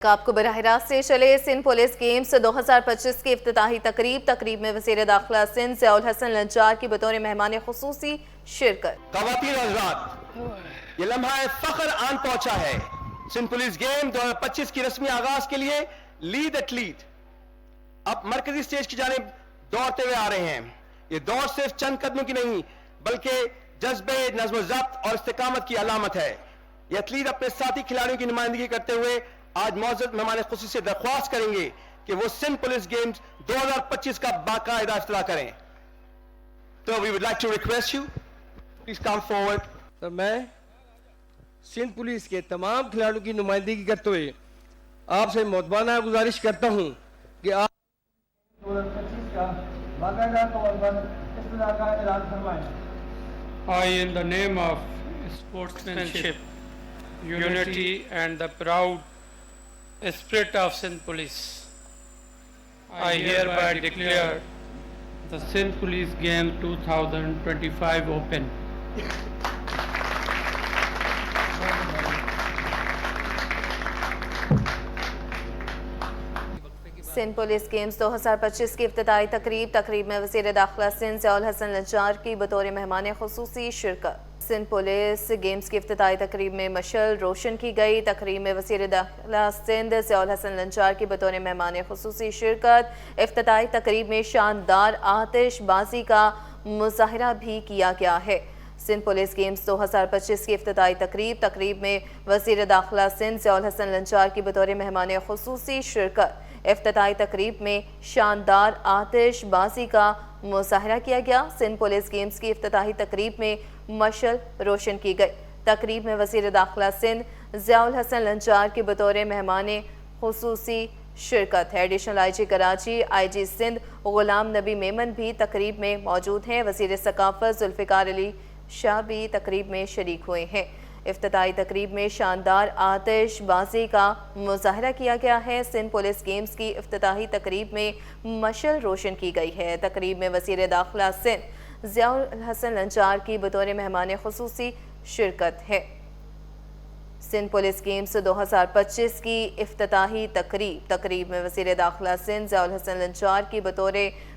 آپ کو براہ راست سے چلے سندھ پولیس گیمز 2025 کی افتتاحی تقریب میں وزیر داخلہ سندھ ضیاء الحسن لنچار کی بطور مہمان خصوصی شرکت۔ خواتین و حضرات، یہ لمحہ فخر آن پہنچا ہے۔ سندھ پولیس گیم 2025 کی رسمی آغاز کے لیے لیڈ ایتھلیٹ اب مرکزی سٹیج کی جانب دوڑتے ہوئے آ رہے ہیں۔ یہ دوڑ صرف چند قدموں کی نہیں بلکہ جذبے، نظم و ضبط اور استقامت کی علامت ہے۔ یہ ایتھلیٹ اپنے ساتھی کھلاڑیوں کی نمائندگی کرتے ہوئے آج معزز مہمان خصوصی سے درخواست کریں گے کہ وہ سندھ پولیس گیمز 2025 کا باقاعدہ افتتاح کریں۔ تو we would like to request you, please come forward. تو میں سندھ پولیس کے تمام کھلاڑیوں کی نمائندگی کرتے ہوئے آپ سے مؤدبانہ گزارش کرتا ہوں کہ آپ 2025 کا باقاعدہ طور پر افتتاح کا اعلان فرمائیں۔ I, in the name of sportsmanship, unity and the proud spirit of Sindh Police, I hereby declare the Sindh Police Games 2025 open. Sindh police games 2025 کی افتتاحی تقریب میں وزیر داخلہ سندھ ضیاء الحسن لنچار کی بطور مہمان خصوصی شرکت۔ سندھ پولیس گیمز کی افتتاحی تقریب میں مشعل روشن کی گئی۔ تقریب میں وزیر داخلہ سندھ ضیاء الحسن لنچار کی بطور مہمان خصوصی شرکت۔ افتتاحی تقریب میں شاندار آتش بازی کا مظاہرہ بھی کیا گیا ہے۔ سندھ پولیس گیمز 2025 کی افتتاحی تقریب میں وزیر داخلہ سندھ ضیاء الحسن لنچار کی بطور مہمان خصوصی شرکت۔ افتتاحی تقریب میں شاندار آتش بازی کا مظاہرہ کیا گیا۔ سندھ پولیس گیمز کی افتتاحی تقریب میں مشعل روشن کی گئی۔ تقریب میں وزیر داخلہ سندھ ضیاء الحسن لنچار کی بطور مہمان خصوصی شرکت ہے۔ ایڈیشنل آئی جی کراچی آئی جی سندھ غلام نبی میمن بھی تقریب میں موجود ہیں۔ وزیر ثقافت ذوالفقار علی شاہ بھی تقریب میں شریک ہوئے ہیں۔ افتتاحی تقریب میں شاندار آتش بازی کا مظاہرہ کیا گیا ہے۔ سندھ پولیس گیمز کی افتتاحی تقریب میں مشعل روشن کی گئی ہے۔ تقریب میں وزیر داخلہ سندھ ضیاء الحسن لنچار کی بطور مہمان خصوصی شرکت ہے۔ سندھ پولیس گیمز 2025 کی افتتاحی تقریب میں وزیر داخلہ سندھ ضیاء الحسن لنچار کی بطور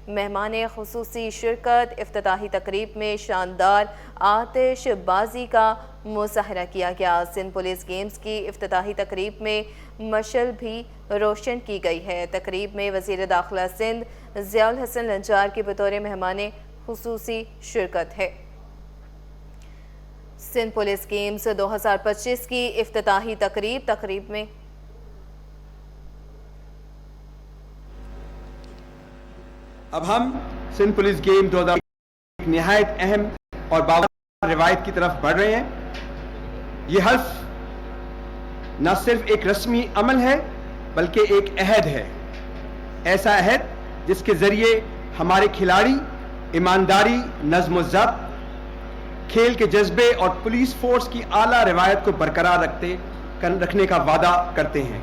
مہمان خصوصی شرکت۔ افتتاحی تقریب میں شاندار آتش بازی کا مظاہرہ کیا گیا۔ سندھ پولیس گیمز کی افتتاحی تقریب میں مشعل بھی روشن کی گئی ہے۔ تقریب میں وزیر داخلہ سندھ ضیاء الحسن لنچار کی بطور مہمان خصوصی شرکت ہے۔ سندھ پولیس گیمز 2025 کی افتتاحی تقریب میں اب ہم سندھ پولیس گیم 2025 ایک نہایت اہم اور باوقار روایت کی طرف بڑھ رہے ہیں۔ یہ حلف نہ صرف ایک رسمی عمل ہے بلکہ ایک عہد ہے، ایسا عہد جس کے ذریعے ہمارے کھلاڑی ایمانداری، نظم و ضبط، کھیل کے جذبے اور پولیس فورس کی اعلیٰ روایت کو برقرار رکھنے کا وعدہ کرتے ہیں۔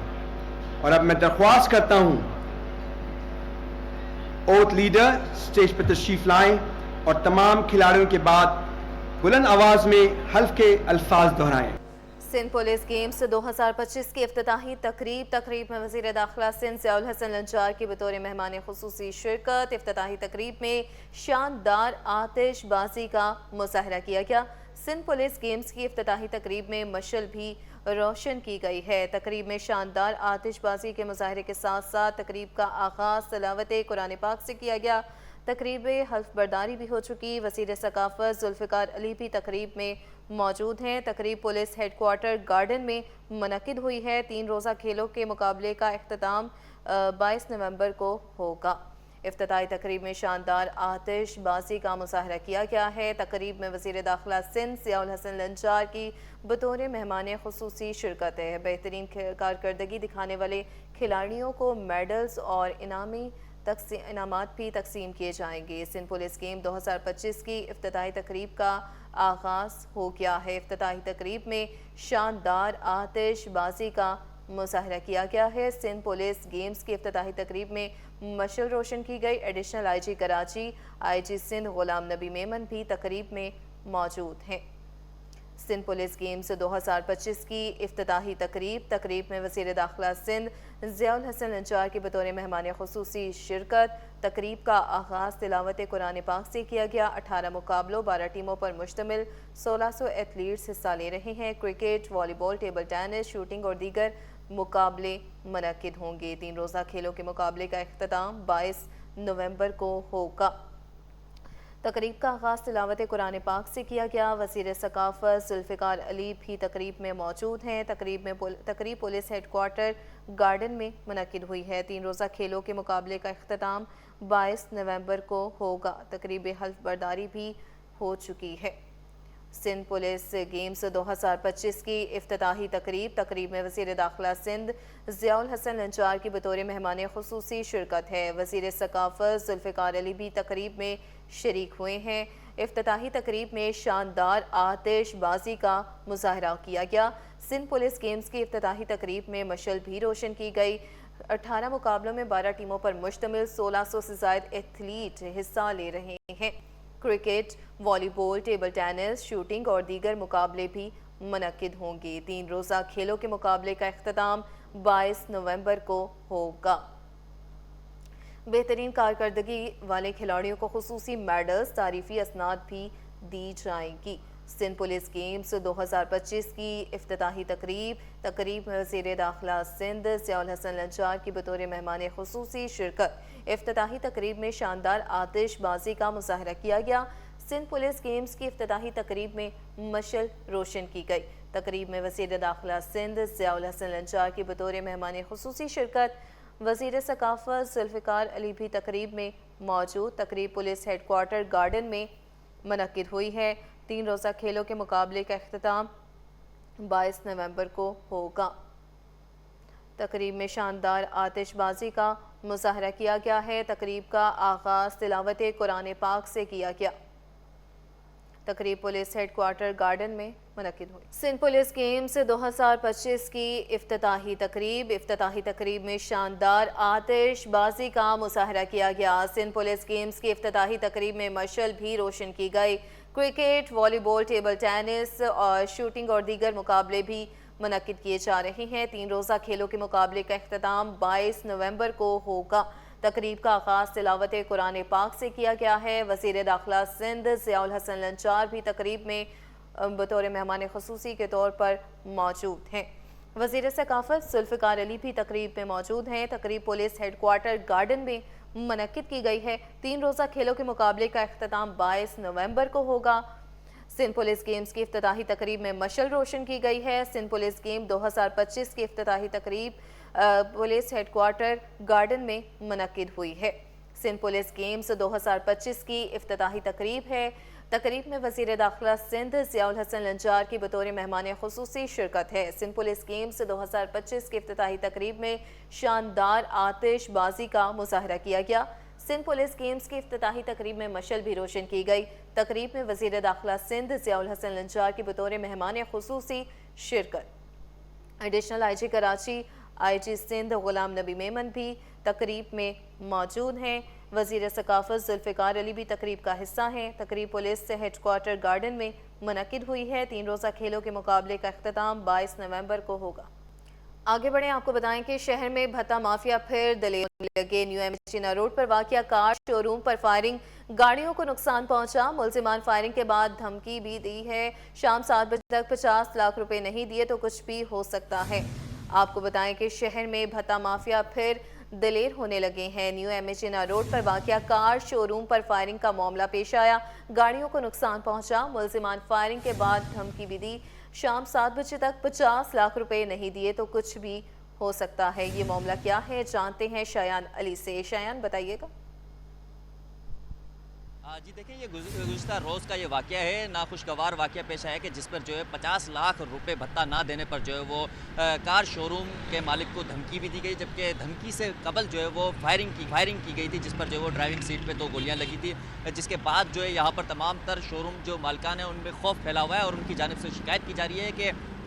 اور اب میں درخواست کرتا ہوں اوتھ لیڈر سٹیج پر تشریف لائیں اور تمام کھلاڑیوں کے بعد بلند آواز میں حلف کے الفاظ دہرائیں۔ سندھ پولیس گیمز 2025 کی افتتاحی تقریب میں وزیر داخلہ سندھ ضیاء الحسن لنچار کی بطور مہمان خصوصی شرکت۔ افتتاحی تقریب میں شاندار آتش بازی کا مظاہرہ کیا گیا۔ سندھ پولیس گیمز کی افتتاحی تقریب میں مشعل بھی روشن کی گئی ہے۔ تقریب میں شاندار آتش بازی کے مظاہرے کے ساتھ ساتھ تقریب کا آغاز تلاوت قرآن پاک سے کیا گیا۔ تقریب حلف برداری بھی ہو چکی۔ وزیر ثقافت ذوالفقار علی بھی تقریب میں موجود ہیں۔ تقریب پولیس ہیڈ کوارٹر گارڈن میں منعقد ہوئی ہے۔ 3 روزہ کھیلوں کے مقابلے کا اختتام 22 نومبر کو ہوگا۔ افتتاحی تقریب میں شاندار آتش بازی کا مظاہرہ کیا گیا ہے۔ تقریب میں وزیر داخلہ سندھ ضیاء الحسن لنچار کی بطور مہمان خصوصی شرکت ہے۔ بہترین کارکردگی دکھانے والے کھلاڑیوں کو میڈلز اور انعامات بھی تقسیم کیے جائیں گے۔ سندھ پولیس گیم 2025 کی افتتاحی تقریب کا آغاز ہو گیا ہے۔ افتتاحی تقریب میں شاندار آتش بازی کا مظاہرہ کیا گیا ہے۔ سندھ پولیس گیمز کی افتتاحی تقریب میں مشعل روشن کی گئی۔ ایڈیشنل آئی جی کراچی آئی جی سندھ غلام نبی میمن بھی تقریب میں موجود ہیں۔ سندھ پولیس گیمز 2025 کی افتتاحی تقریب میں وزیر داخلہ سندھ ضیاء الحسن لنچار کی بطور مہمان خصوصی شرکت۔ تقریب کا آغاز تلاوت قرآن پاک سے کیا گیا۔ 18 مقابلوں 12 ٹیموں پر مشتمل 1600 ایتھلیٹس حصہ لے رہے ہیں۔ کرکٹ، والی بال، ٹیبل ٹینس، شوٹنگ اور دیگر مقابلے منعقد ہوں گے۔ 3 روزہ کھیلوں کے مقابلے کا اختتام 22 نومبر کو ہوگا۔ تقریب کا آغاز تلاوت قرآن پاک سے کیا گیا۔ وزیر ثقافت ذوالفقار علی بھی تقریب میں موجود ہیں۔ تقریب پولیس ہیڈ کوارٹر گارڈن میں منعقد ہوئی ہے۔ 3 روزہ کھیلوں کے مقابلے کا اختتام 22 نومبر کو ہوگا۔ تقریب حلف برداری بھی ہو چکی ہے۔ سندھ پولیس گیمز 2025 کی افتتاحی تقریب میں وزیر داخلہ سندھ ضیاء الحسن لنچار کی بطور مہمان خصوصی شرکت ہے۔ وزیر ثقافت ذوالفقار علی بھی تقریب میں شریک ہوئے ہیں۔ افتتاحی تقریب میں شاندار آتش بازی کا مظاہرہ کیا گیا۔ سندھ پولیس گیمز کی افتتاحی تقریب میں مشعل بھی روشن کی گئی۔ 18 مقابلوں میں 12 ٹیموں پر مشتمل 1600 سے زائد ایتھلیٹ حصہ لے رہے ہیں۔ کرکٹ، والی بال، ٹیبل ٹینس، شوٹنگ اور دیگر مقابلے بھی منعقد ہوں گے۔ 3 روزہ کھیلوں کے مقابلے کا اختتام 22 نومبر کو ہوگا۔ بہترین کارکردگی والے کھلاڑیوں کو خصوصی میڈلز، تعریفی اسناد بھی دی جائیں گی۔ سندھ پولیس گیمز 2025 کی افتتاحی تقریب میں وزیر داخلہ سندھ ضیاء الحسن لنچار کی بطور مہمان خصوصی شرکت۔ افتتاحی تقریب میں شاندار آتش بازی کا مظاہرہ کیا گیا۔ سندھ پولیس گیمز کی افتتاحی تقریب میں مشعل روشن کی گئی۔ تقریب میں وزیر داخلہ سندھ ضیاء الحسن لنچار کی بطور مہمان خصوصی شرکت۔ وزیر ثقافت ذوالفقار علی بھی تقریب میں موجود۔ تقریب پولیس ہیڈ کوارٹر گارڈن میں منعقد ہوئی ہے۔ 3 روزہ کھیلوں کے مقابلے کا اختتام 22 نومبر کو ہوگا۔ تقریب میں شاندار آتش بازی کا مظاہرہ کیا گیا ہے۔ تقریب کا آغاز تلاوت قرآن پاک سے کیا گیا۔ تقریب پولیس ہیڈ کوارٹر گارڈن میں منعقد ہوئی۔ سندھ پولیس گیمز 2025 کی افتتاحی تقریب میں شاندار آتش بازی کا مظاہرہ کیا گیا۔ سندھ پولیس گیمز کی افتتاحی تقریب میں مشعل بھی روشن کی گئی۔ کرکٹ، والی بال، ٹیبل ٹینس اور شوٹنگ اور دیگر مقابلے بھی منعقد کیے جا رہے ہیں۔ 3 روزہ کھیلوں کے مقابلے کا اختتام 22 نومبر کو ہوگا۔ تقریب کا آغاز تلاوت قرآن پاک سے کیا گیا ہے۔ وزیر داخلہ سندھ ضیاء الحسن لنچار بھی تقریب میں بطور مہمان خصوصی کے طور پر موجود ہیں۔ وزیر ثقافت ذوالفقار علی بھی تقریب میں موجود ہیں۔ تقریب پولیس ہیڈ کوارٹر گارڈن میں منعقد کی گئی ہے۔ 3 روزہ کھیلوں کے مقابلے کا اختتام 22 نومبر کو ہوگا۔ سندھ پولیس گیمز کی افتتاحی تقریب میں مشعل روشن کی گئی ہے۔ سندھ پولیس گیم 2025 کی افتتاحی تقریب پولیس ہیڈ کوارٹر گارڈن میں منعقد ہوئی ہے۔ سندھ پولیس گیمز 2025 کی افتتاحی تقریب ہے۔ تقریب میں وزیر داخلہ سندھ ضیاء الحسن لنچار کی بطور مہمان خصوصی شرکت ہے۔ سندھ پولیس گیمز 2025 کی افتتاحی تقریب میں شاندار آتش بازی کا مظاہرہ کیا گیا۔ سندھ پولیس گیمز کی افتتاحی تقریب میں مشعل بھی روشن کی گئی۔ تقریب میں وزیر داخلہ سندھ ضیاء الحسن لنچار کی بطور مہمان خصوصی شرکت۔ ایڈیشنل آئی جی کراچی، آئی جی سندھ غلام نبی میمن بھی تقریب میں موجود ہیں۔ وزیر ثقافت ذوالفقار علی بھی تقریب کا حصہ ہیں۔ تقریب پولیس ہیڈ کوارٹر گارڈن میں منعقد ہوئی ہے۔ 3 روزہ کھیلوں کے مقابلے کا اختتام 22 نومبر کو ہوگا۔ آگے بڑھیں، آپ کو بتائیں کہ شہر میں بھتہ مافیا پھر دلیر ہونے لگے۔ نیو ایمچینا روڈ پر واقع کار شو روم پر فائرنگ، گاڑیوں کو نقصان پہنچا۔ ملزمان فائرنگ کے بعد دھمکی بھی دی ہے، شام 7 بجے تک 50 لاکھ روپے نہیں دیے تو کچھ بھی ہو سکتا ہے۔ آپ کو بتائیں کہ شہر میں بھتہ مافیا پھر دلیر ہونے لگے ہیں۔ نیو ایمچینا روڈ پر واقع کار شو روم پر فائرنگ کا معاملہ پیش آیا، گاڑیوں کو نقصان پہنچا۔ ملزمان فائرنگ کے بعد دھمکی بھی دی، شام 7 بجے تک 50 لاکھ روپے نہیں دیے تو کچھ بھی ہو سکتا ہے۔ یہ معاملہ کیا ہے جانتے ہیں شایان علی سے۔ شایان بتائیے گا۔ جی دیکھیں، یہ گزشتہ روز کا یہ واقعہ ہے، ناخوشگوار واقعہ پیش آیا کہ جس پر جو ہے 50 لاکھ روپے بھتہ نہ دینے پر جو ہے وہ کار شو روم کے مالک کو دھمکی بھی دی گئی، جبکہ دھمکی سے قبل جو ہے وہ فائرنگ کی گئی تھی، جس پر جو ہے وہ ڈرائیونگ سیٹ پہ 2 گولیاں لگی تھی، جس کے بعد جو ہے یہاں پر تمام تر شو روم جو مالکان ہیں ان میں خوف پھیلا ہوا ہے اور ان کی جانب سے شکایت کی جا رہی ہے کہ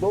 2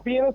PNS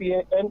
PN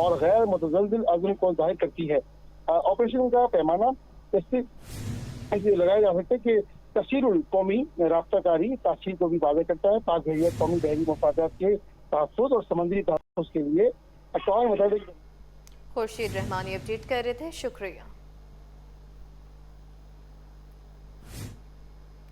اور غیر متزلزل عزم کو ظاہر کرتی ہے. آپریشن کا پیمانہ اس سے لگایا جا سکتا ہے کہ تفصیل القومی رابطہ کاری تاثیر کو بھی واضح کرتا ہے. پاک بحریہ قومی بحری مفادات کے تحفظ اور سمندری تحفظ کے لیے اقوام متحدہ. خورشید رحمانی اپڈیٹ کر رہے تھے، شکریہ.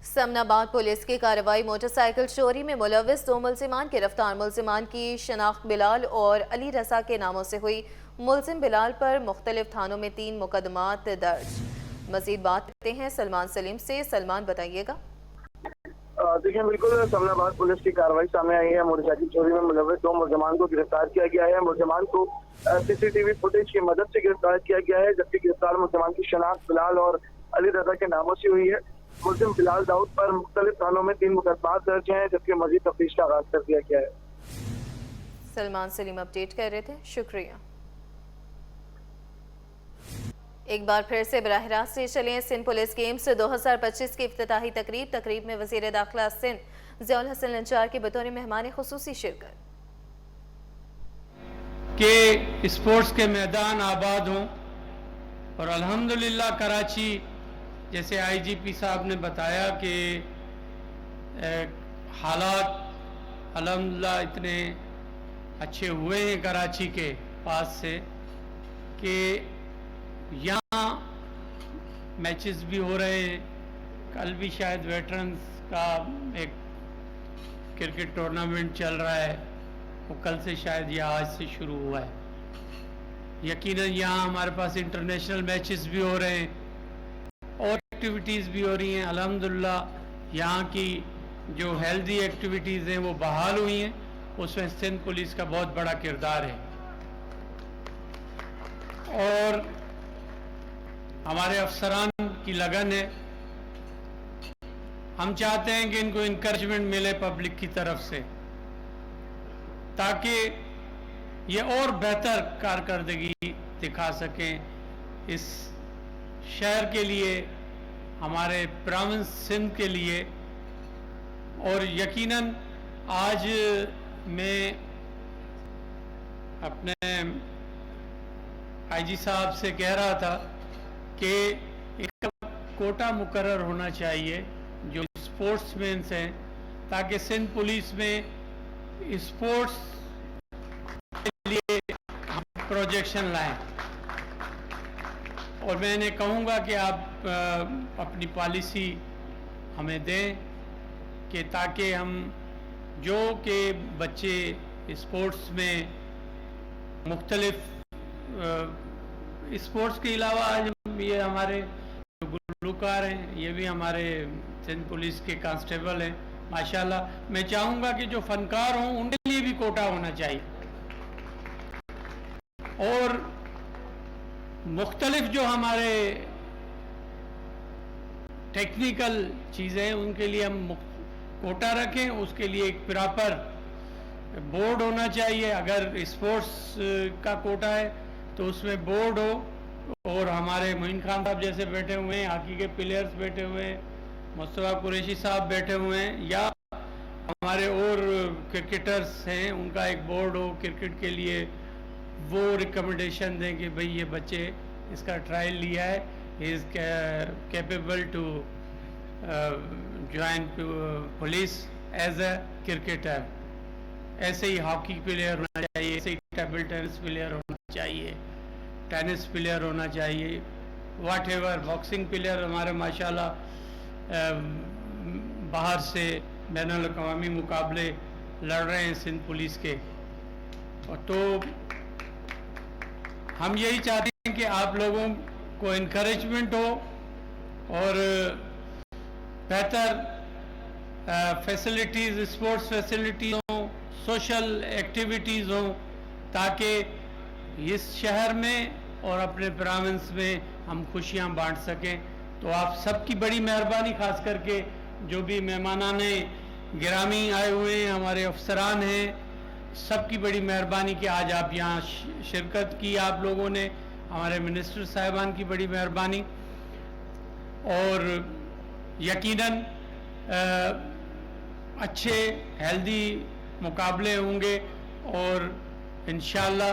سمن آباد پولیس کی کارروائی موٹر سائیکل چوری میں ملوث 2 ملزمان گرفتار. ملزمان کی شناخت بلال اور علی رضا کے ناموں سے ہوئی. ملزم بلال پر مختلف تھانوں میں 3 مقدمات درج. مزید بات کرتے ہیں سلمان سلیم سے. سلمان بتائیے گا. دیکھیں بالکل سمن آباد پولیس کی کارروائی سامنے آئی ہے. موٹر سائیکل چوری میں ملوث 2 ملزمان کو گرفتار کیا گیا ہے. ملزمان کو CCTV فوٹیج کی مدد سے گرفتار کیا گیا ہے، جبکہ گرفتار ملزمان کی شناخت بلال اور علی رضا کے ناموں سے ہوئی ہے. ملزم بلال داؤد پر مختلف تھانوں میں 3 مقدمات درج ہیں، جبکہ مزید تفتیش کا آغاز کر دیا گیا ہے. سلمان سلیم اپڈیٹ کر رہے تھے، شکریہ. ایک بار پھر سے براہ راست سے چلیں. سندھ پولیس گیمز 2025 کی افتتاحی تقریب میں وزیر داخلہ سندھ ضیاء الحسن لنچار کی بطور مہمان خصوصی شرکت. کہ اسپورٹس کے میدان آباد ہوں، اور الحمدللہ کراچی جیسے IGP صاحب نے بتایا کہ حالات الحمدللہ اتنے اچھے ہوئے ہیں کراچی کے پاس سے کہ یہاں میچز بھی ہو رہے ہیں. کل بھی شاید ویٹرنز کا ایک کرکٹ ٹورنامنٹ چل رہا ہے، وہ کل سے شاید یا آج سے شروع ہوا ہے. یقیناً یہاں ہمارے پاس انٹرنیشنل میچز بھی ہو رہے ہیں اور ایکٹیویٹیز بھی ہو رہی ہیں. الحمدللہ یہاں کی جو ہیلدی ایکٹیویٹیز ہیں وہ بحال ہوئی ہیں. اس میں سندھ پولیس کا بہت بڑا کردار ہے، اور ہمارے افسران کی لگن ہے. ہم چاہتے ہیں کہ ان کو انکریجمنٹ ملے پبلک کی طرف سے، تاکہ یہ اور بہتر کارکردگی دکھا سکیں اس شہر کے لیے، ہمارے پراونس سندھ کے لیے. اور یقیناً آج میں اپنے IG صاحب سے کہہ رہا تھا کہ ایک کوٹا مقرر ہونا چاہیے جو اسپورٹس مینس ہیں، تاکہ سندھ پولیس میں اسپورٹس کے لیے ہم پروجیکشن لائیں. اور میں نے کہوں گا کہ آپ اپنی پالیسی ہمیں دیں کہ تاکہ ہم جو کہ بچے اسپورٹس میں مختلف اسپورٹس کے علاوہ آج یہ ہمارے گلوکار ہیں، یہ بھی ہمارے سندھ پولیس کے کانسٹیبل ہیں ماشاءاللہ. میں چاہوں گا کہ جو فنکار ہوں ان کے لیے بھی کوٹا ہونا چاہیے، اور مختلف جو ہمارے ٹیکنیکل چیزیں ہیں ان کے لیے ہم کوٹا رکھیں. اس کے لیے ایک پراپر بورڈ ہونا چاہیے. اگر اسپورٹس کا کوٹا ہے تو اس میں بورڈ ہو، اور ہمارے معین خان صاحب جیسے بیٹھے ہوئے ہیں، ہاکی کے پلیئرز بیٹھے ہوئے ہیں، مصطفیٰ قریشی صاحب بیٹھے ہوئے ہیں، یا ہمارے اور کرکٹرز ہیں، ان کا ایک بورڈ ہو کرکٹ کے لیے. وہ ریکمنڈیشن دیں کہ بھئی یہ بچے اس کا ٹرائل لیا ہے، he is capable to join police as a cricketer. ایسے ہی ہاکی پلیئر ہونا چاہیے، ایسے ہی ٹیبل ٹینس پلیئر ہونا چاہیے، ٹینس پلیئر ہونا چاہیے، واٹ ایور باکسنگ پلیئر ہمارے ماشاءاللہ باہر سے بین الاقوامی مقابلے لڑ رہے ہیں سندھ پولیس کے. تو ہم یہی چاہتے ہیں کہ آپ لوگوں کو انکریجمنٹ ہو اور بہتر فیسلٹیز، اسپورٹس فیسلٹیز ہوں، سوشل ایکٹیویٹیز ہوں، تاکہ اس شہر میں اور اپنے پراونس میں ہم خوشیاں بانٹ سکیں. تو آپ سب کی بڑی مہربانی، خاص کر کے جو بھی مہمانان گرامی آئے ہوئے ہیں، ہمارے افسران ہیں، سب کی بڑی مہربانی کہ آج آپ یہاں شرکت کی. آپ لوگوں نے، ہمارے منسٹر صاحبان کی بڑی مہربانی. اور یقیناً اچھے ہیلدی مقابلے ہوں گے، اور انشاءاللہ